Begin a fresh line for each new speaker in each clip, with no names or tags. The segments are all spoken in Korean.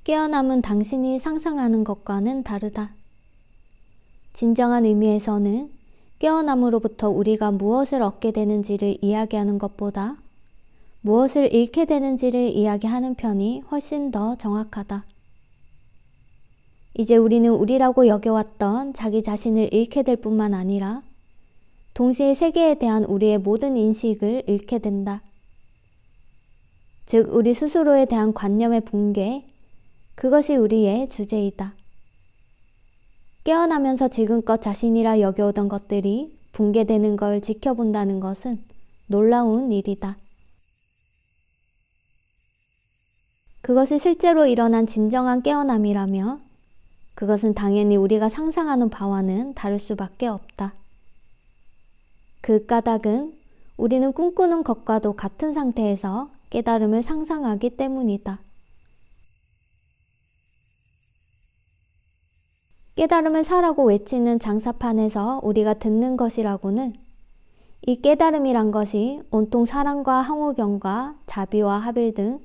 깨어남은 당신이 상상하는 것과는 다르다. 진정한 의미에서는 깨어남으로부터 우리가 무엇을 얻게 되는지를 이야기하는 것보다 무엇을 잃게 되는지를 이야기하는 편이 훨씬 더 정확하다. 이제 우리는 우리라고 여겨왔던 자기 자신을 잃게 될 뿐만 아니라 동시에 세계에 대한 우리의 모든 인식을 잃게 된다. 즉, 우리 스스로에 대한 관념의 붕괴, 그것이 우리의 주제이다. 깨어나면서 지금껏 자신이라 여겨오던 것들이 붕괴되는 걸 지켜본다는 것은 놀라운 일이다. 그것이 실제로 일어난 진정한 깨어남이라며 그것은 당연히 우리가 상상하는 바와는 다를 수밖에 없다. 그 까닭은 우리는 꿈꾸는 것과도 같은 상태에서 깨달음을 상상하기 때문이다. 깨달음을 사라고 외치는 장사판에서 우리가 듣는 것이라고는 이 깨달음이란 것이 온통 사랑과 항우경과 자비와 합일 등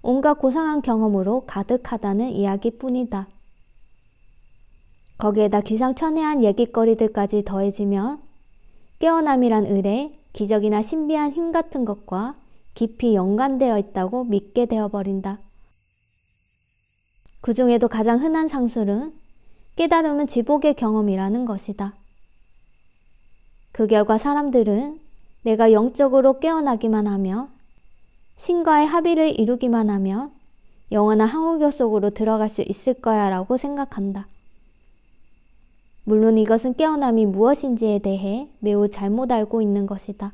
온갖 고상한 경험으로 가득하다는 이야기뿐이다. 거기에다 기상천외한 얘기거리들까지 더해지면 깨어남이란 의뢰, 기적이나 신비한 힘 같은 것과 깊이 연관되어 있다고 믿게 되어버린다. 그 중에도 가장 흔한 상술은 깨달음은 지복의 경험이라는 것이다. 그 결과 사람들은 내가 영적으로 깨어나기만 하며 신과의 합의를 이루기만 하면 영원한 항우교 속으로 들어갈 수 있을 거야 라고 생각한다. 물론 이것은 깨어남이 무엇인지에 대해 매우 잘못 알고 있는 것이다.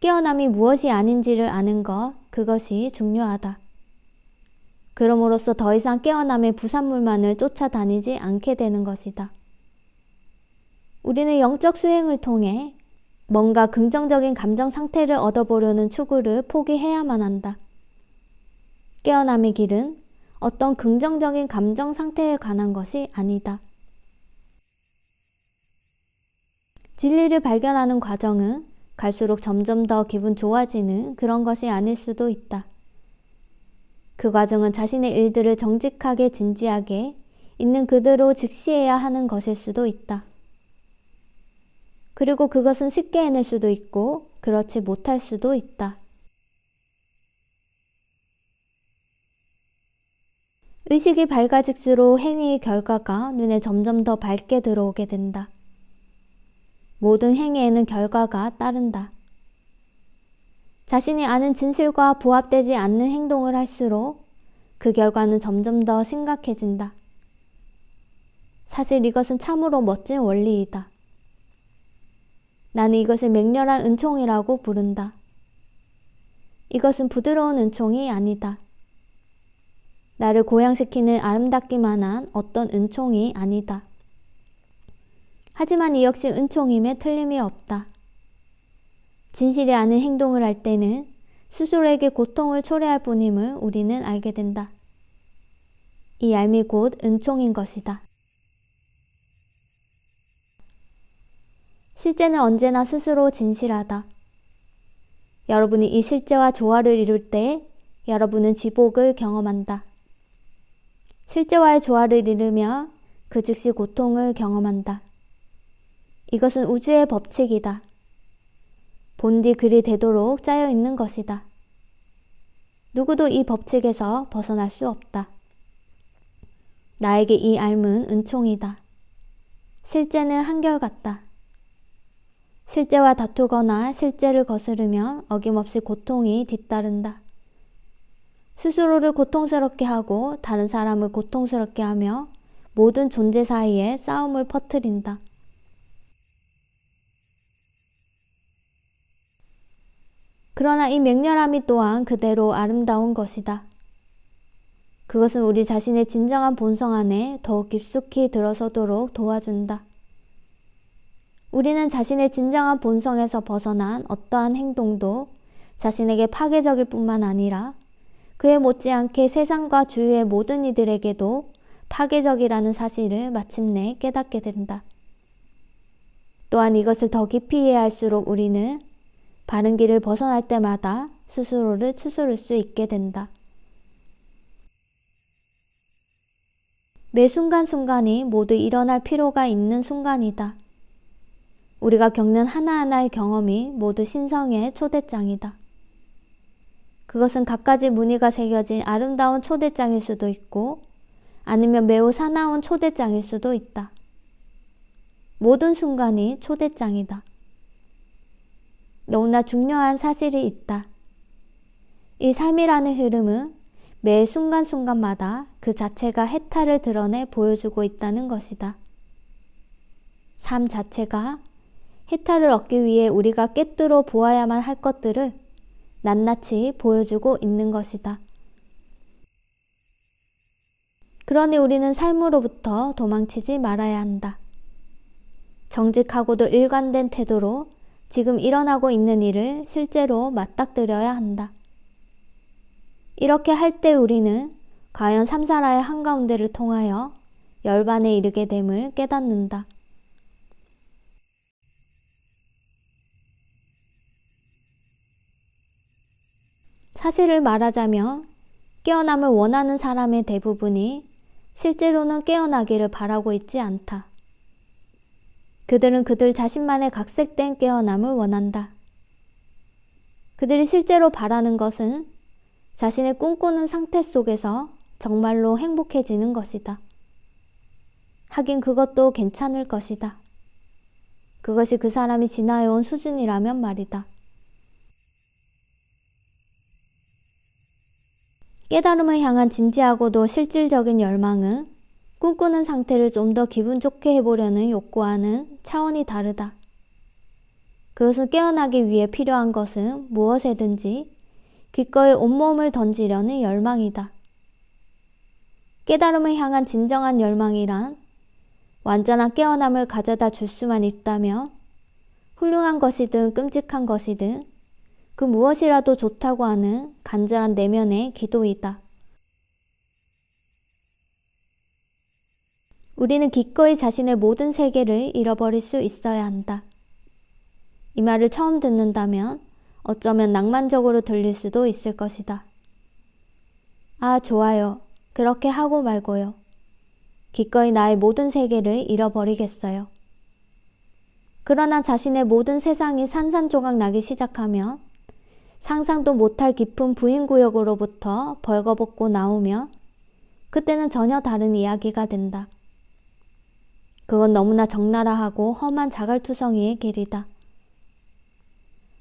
깨어남이 무엇이 아닌지를 아는 것, 그것이 중요하다. 그럼으로써 더 이상 깨어남의 부산물만을 쫓아다니지 않게 되는 것이다. 우리는 영적 수행을 통해 뭔가 긍정적인 감정 상태를 얻어보려는 추구를 포기해야만 한다. 깨어남의 길은 어떤 긍정적인 감정 상태에 관한 것이 아니다. 진리를 발견하는 과정은 갈수록 점점 더 기분 좋아지는 그런 것이 아닐 수도 있다. 그 과정은 자신의 일들을 정직하게 진지하게 있는 그대로 직시해야 하는 것일 수도 있다. 그리고 그것은 쉽게 해낼 수도 있고 그렇지 못할 수도 있다. 의식이 밝아질수록 행위의 결과가 눈에 점점 더 밝게 들어오게 된다. 모든 행위에는 결과가 따른다. 자신이 아는 진실과 부합되지 않는 행동을 할수록 그 결과는 점점 더 심각해진다. 사실 이것은 참으로 멋진 원리이다. 나는 이것을 맹렬한 은총이라고 부른다. 이것은 부드러운 은총이 아니다. 나를 고양시키는 아름답기만 한 어떤 은총이 아니다. 하지만 이 역시 은총임에 틀림이 없다. 진실이 아닌 행동을 할 때는 스스로에게 고통을 초래할 뿐임을 우리는 알게 된다. 이 알미 곧 은총인 것이다. 실제는 언제나 스스로 진실하다. 여러분이 이 실제와 조화를 이룰 때 여러분은 지복을 경험한다. 실제와의 조화를 이루며 그 즉시 고통을 경험한다. 이것은 우주의 법칙이다. 본디 그리 되도록 짜여 있는 것이다. 누구도 이 법칙에서 벗어날 수 없다. 나에게 이 알은 은총이다. 실제는 한결같다. 실제와 다투거나 실제를 거스르면 어김없이 고통이 뒤따른다. 스스로를 고통스럽게 하고 다른 사람을 고통스럽게 하며 모든 존재 사이에 싸움을 퍼뜨린다. 그러나 이 맹렬함이 또한 그대로 아름다운 것이다. 그것은 우리 자신의 진정한 본성 안에 더욱 깊숙이 들어서도록 도와준다. 우리는 자신의 진정한 본성에서 벗어난 어떠한 행동도 자신에게 파괴적일 뿐만 아니라 그에 못지않게 세상과 주위의 모든 이들에게도 파괴적이라는 사실을 마침내 깨닫게 된다. 또한 이것을 더 깊이 이해할수록 우리는 바른 길을 벗어날 때마다 스스로를 추스를 수 있게 된다. 매 순간순간이 모두 일어날 필요가 있는 순간이다. 우리가 겪는 하나하나의 경험이 모두 신성의 초대장이다. 그것은 갖가지 무늬가 새겨진 아름다운 초대장일 수도 있고 아니면 매우 사나운 초대장일 수도 있다. 모든 순간이 초대장이다. 너무나 중요한 사실이 있다. 이 삶이라는 흐름은 매 순간순간마다 그 자체가 해탈을 드러내 보여주고 있다는 것이다. 삶 자체가 해탈을 얻기 위해 우리가 꿰뚫어 보아야만 할 것들을 낱낱이 보여주고 있는 것이다. 그러니 우리는 삶으로부터 도망치지 말아야 한다. 정직하고도 일관된 태도로 지금 일어나고 있는 일을 실제로 맞닥뜨려야 한다. 이렇게 할 때 우리는 과연 삼사라의 한가운데를 통하여 열반에 이르게 됨을 깨닫는다. 사실을 말하자면 깨어남을 원하는 사람의 대부분이 실제로는 깨어나기를 바라고 있지 않다. 그들은 그들 자신만의 각색된 깨어남을 원한다. 그들이 실제로 바라는 것은 자신의 꿈꾸는 상태 속에서 정말로 행복해지는 것이다. 하긴 그것도 괜찮을 것이다. 그것이 그 사람이 지나해온 수준이라면 말이다. 깨달음을 향한 진지하고도 실질적인 열망은 꿈꾸는 상태를 좀 더 기분 좋게 해보려는 욕구와는 차원이 다르다. 그것은 깨어나기 위해 필요한 것은 무엇이든지 기꺼이 온몸을 던지려는 열망이다. 깨달음을 향한 진정한 열망이란 완전한 깨어남을 가져다 줄 수만 있다면 훌륭한 것이든 끔찍한 것이든 그 무엇이라도 좋다고 하는 간절한 내면의 기도이다. 우리는 기꺼이 자신의 모든 세계를 잃어버릴 수 있어야 한다. 이 말을 처음 듣는다면 어쩌면 낭만적으로 들릴 수도 있을 것이다. 아, 좋아요. 그렇게 하고 말고요. 기꺼이 나의 모든 세계를 잃어버리겠어요. 그러나 자신의 모든 세상이 산산조각 나기 시작하면 상상도 못할 깊은 부인구역으로부터 벌거벗고 나오면 그때는 전혀 다른 이야기가 된다. 그건 너무나 적나라하고 험한 자갈투성이의 길이다.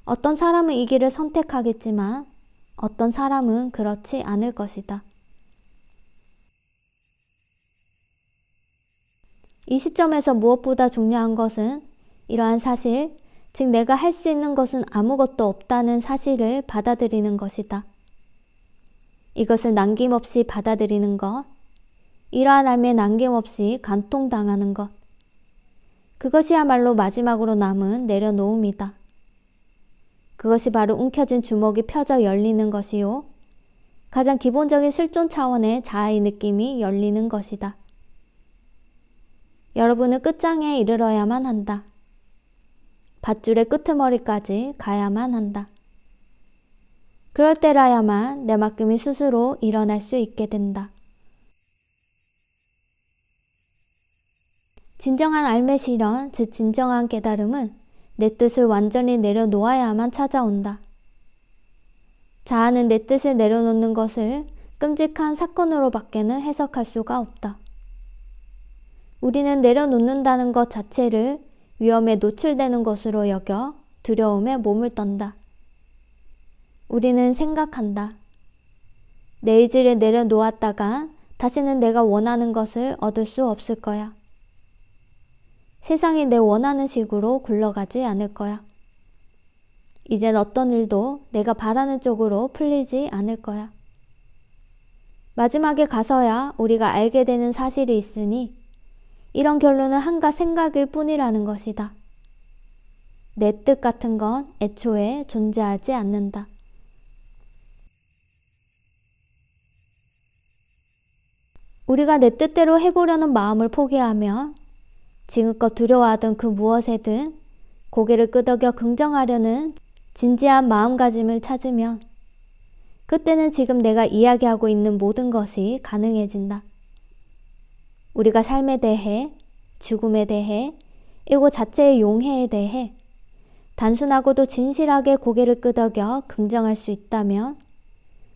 어떤 사람은 이 길을 선택하겠지만 어떤 사람은 그렇지 않을 것이다. 이 시점에서 무엇보다 중요한 것은 이러한 사실, 즉 내가 할 수 있는 것은 아무것도 없다는 사실을 받아들이는 것이다. 이것을 남김없이 받아들이는 것, 이러한 삶에 남김없이 간통당하는 것, 그것이야말로 마지막으로 남은 내려놓음이다. 그것이 바로 움켜쥔 주먹이 펴져 열리는 것이요. 가장 기본적인 실존 차원의 자아의 느낌이 열리는 것이다. 여러분은 끝장에 이르러야만 한다. 밧줄의 끄트머리까지 가야만 한다. 그럴 때라야만 내맡김이 스스로 일어날 수 있게 된다. 진정한 삶의 실현, 즉 진정한 깨달음은 내 뜻을 완전히 내려놓아야만 찾아온다. 자아는 내 뜻을 내려놓는 것을 끔찍한 사건으로밖에는 해석할 수가 없다. 우리는 내려놓는다는 것 자체를 위험에 노출되는 것으로 여겨 두려움에 몸을 떤다. 우리는 생각한다. 내 의지를 내려놓았다가 다시는 내가 원하는 것을 얻을 수 없을 거야. 세상이 내 원하는 식으로 굴러가지 않을 거야. 이젠 어떤 일도 내가 바라는 쪽으로 풀리지 않을 거야. 마지막에 가서야 우리가 알게 되는 사실이 있으니 이런 결론은 한가 생각일 뿐이라는 것이다. 내 뜻 같은 건 애초에 존재하지 않는다. 우리가 내 뜻대로 해보려는 마음을 포기하며 지금껏 두려워하던 그 무엇에든 고개를 끄덕여 긍정하려는 진지한 마음가짐을 찾으면 그때는 지금 내가 이야기하고 있는 모든 것이 가능해진다. 우리가 삶에 대해, 죽음에 대해, 이곳 자체의 용해에 대해 단순하고도 진실하게 고개를 끄덕여 긍정할 수 있다면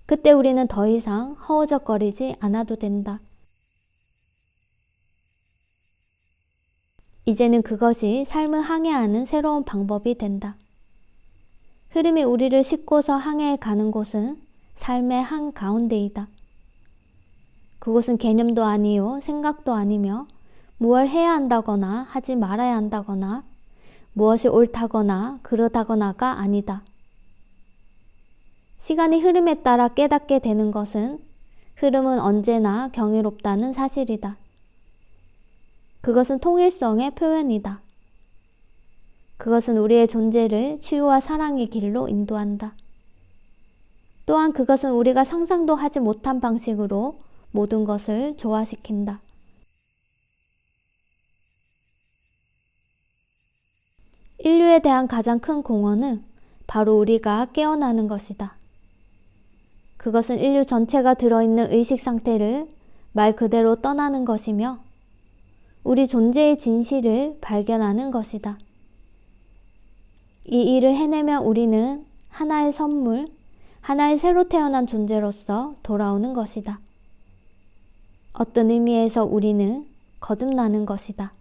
그때 우리는 더 이상 허우적거리지 않아도 된다. 이제는 그것이 삶을 항해하는 새로운 방법이 된다. 흐름이 우리를 싣고서 항해해 가는 곳은 삶의 한가운데이다. 그곳은 개념도 아니요 생각도 아니며 무엇을 해야 한다거나 하지 말아야 한다거나 무엇이 옳다거나 그르다거나가 아니다. 시간의 흐름에 따라 깨닫게 되는 것은 흐름은 언제나 경이롭다는 사실이다. 그것은 통일성의 표현이다. 그것은 우리의 존재를 치유와 사랑의 길로 인도한다. 또한 그것은 우리가 상상도 하지 못한 방식으로 모든 것을 조화시킨다. 인류에 대한 가장 큰 공헌은 바로 우리가 깨어나는 것이다. 그것은 인류 전체가 들어있는 의식 상태를 말 그대로 떠나는 것이며 우리 존재의 진실을 발견하는 것이다. 이 일을 해내면 우리는 하나의 선물, 하나의 새로 태어난 존재로서 돌아오는 것이다. 어떤 의미에서 우리는 거듭나는 것이다.